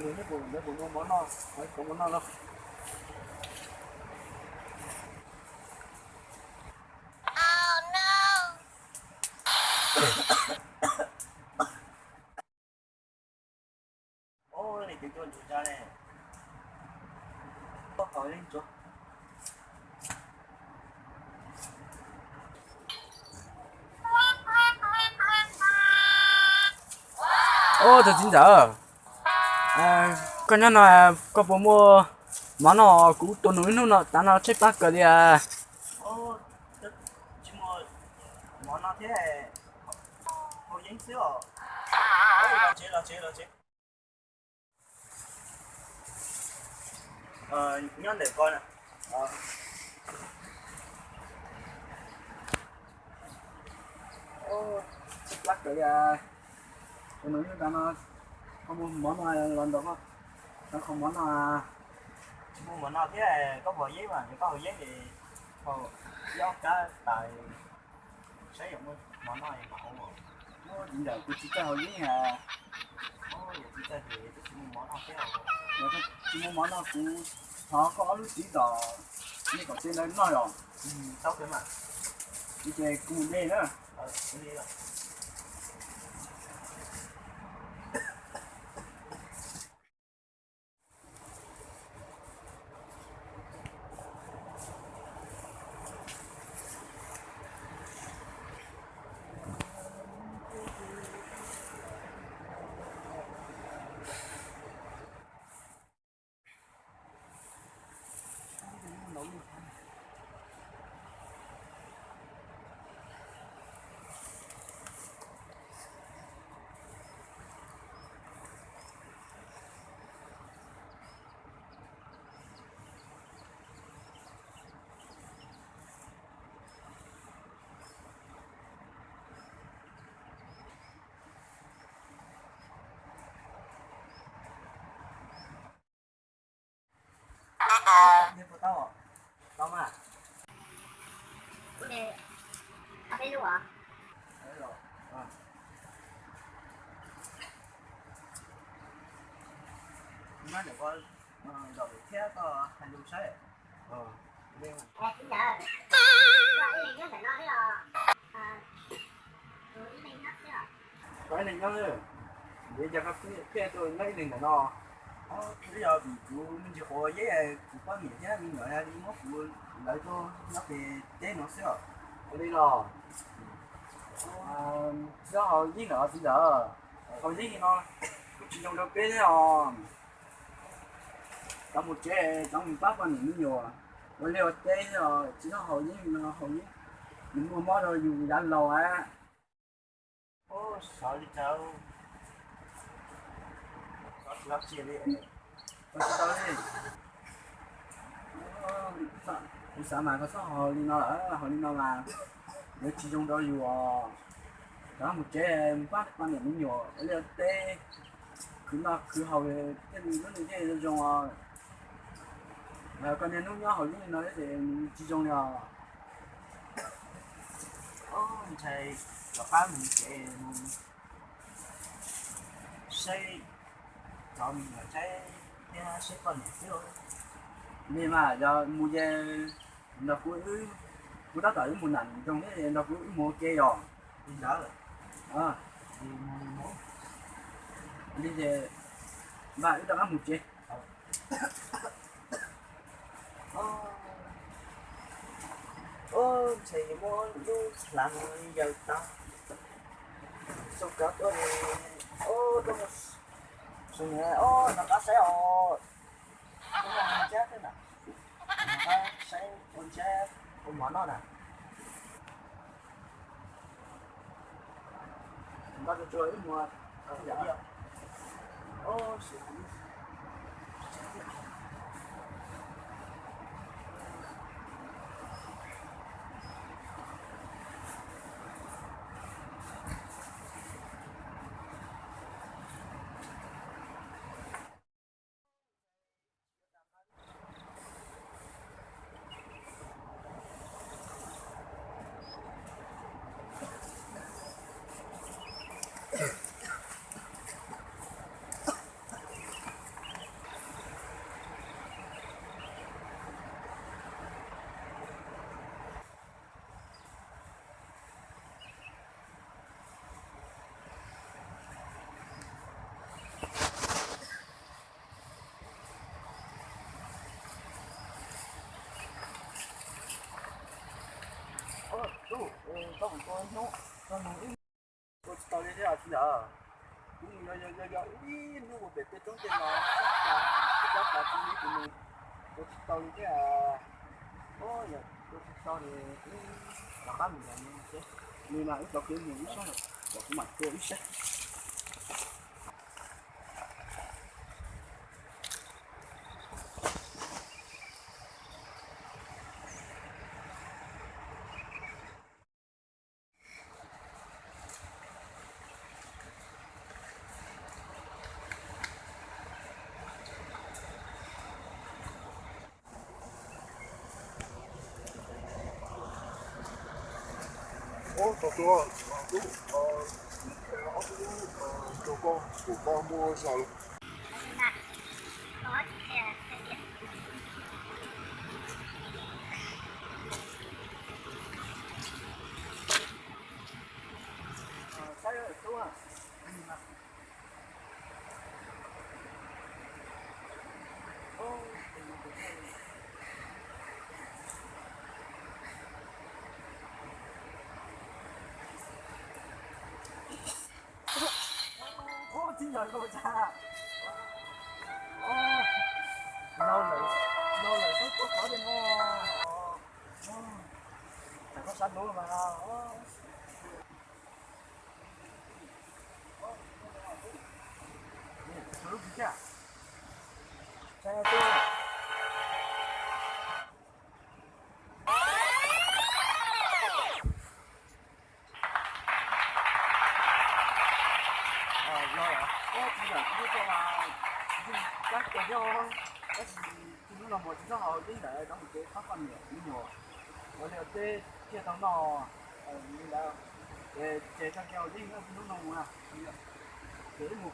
người nó cũng món no, có món no đâu. Ôi này cái chuột ra này, có hỏi lên chuột. Ô thật xin chào. Con nhá là có bố mua món nó cũng tôi núi nó ta nó chết bác cái đi à. Ô chỉ mua món nó thế hồi dính xíu. Ôi là chế. Nhón để coi nè. Ô chết bác cái đi à. Tôi núi ta nó không món nào lần đó không? Nó không món nào mua món nào thế này có vỏ giấy mà có vỏ giấy thì còn do cả tại sử dụng món này mẫu mà nó hiện giờ tôi chỉ cho vỏ giấy à. Ôi chỉ cho thì tôi chỉ mua món nào thế nào rồi chỉ mua món nào cũng họ có lúc chỉ đỏ như còn trên đây nói rồi tốt thế mà đi chơi cùng đi nữa đi rồi. Ini tahu, tahu mah? Udah, apa itu ah? Ayo, nó được có đầu thế có hành động sai, đây mà. Chính nhờ, cái này phải nói là, cái này nó thế à? Cái này nó nữa, bây giờ cái tôi lấy này nó. Bây giờ vì chú mình chỉ có giấy cũng có nghĩa chứ mình nói là đi mất luôn lấy cho nó về giấy nó xíu ở đây rồi do họ giấy nữa thì giờ họ giấy nó chỉ trong đó cái rồi trong một chế trong một bát vào những nhiều rồi liệu chế rồi chỉ có họ giấy mình mua món rồi dùng đã lâu á ô sợ đi đâu lắp chia đi sao đi sao mà có sao hồi đi nó ở hồi đi nó là nếu chỉ trong đó dù đó một chế phát quan điểm nhiều ở đây tê cứ hầu cái mình vẫn cái trong còn nếu nó hồi đi nó thì chỉ trong là thầy có phá mình chế xây cho mình là cái sẽ còn nhiều nhưng mà do mua về nó cũng đã tới một lần trong cái nó cũng mua kia rồi đi đó rồi đi mua đi về và chúng ta ăn một chế thì mua làm giờ tao xong cả tôi tôi xong rồi nó có xe rồi nó làm chết thế nào nó có xe con xe con món nó nè chúng ta chơi mua dạ có một con nó ít tôi tao đi thế là chỉ là cũng giờ ít nó một bể bê tông trên nó chắc là chỉ nghĩ của mình tôi tao đi thế là ôi giờ tôi tao thì cũng là khá mình là như thế nhưng mà ít tao kiếm nhiều ít sao rồi cũng mặc tôi ít sao Tao tôi lúc của con mua xào luôn. Nè, có chị là sao rồi đúng không ô chính rồi cô cha ô lâu rồi tôi có điện thoại phải có sẵn đủ mà lúc gì chứ sao tôi rồi ạ chính rồi cũng cho là các cái do cái chúng nó là một trong họ chính để đóng một cái khó khăn nhiều 원래 어때? kia tao nò như là để cho kêu đi nó nông à để một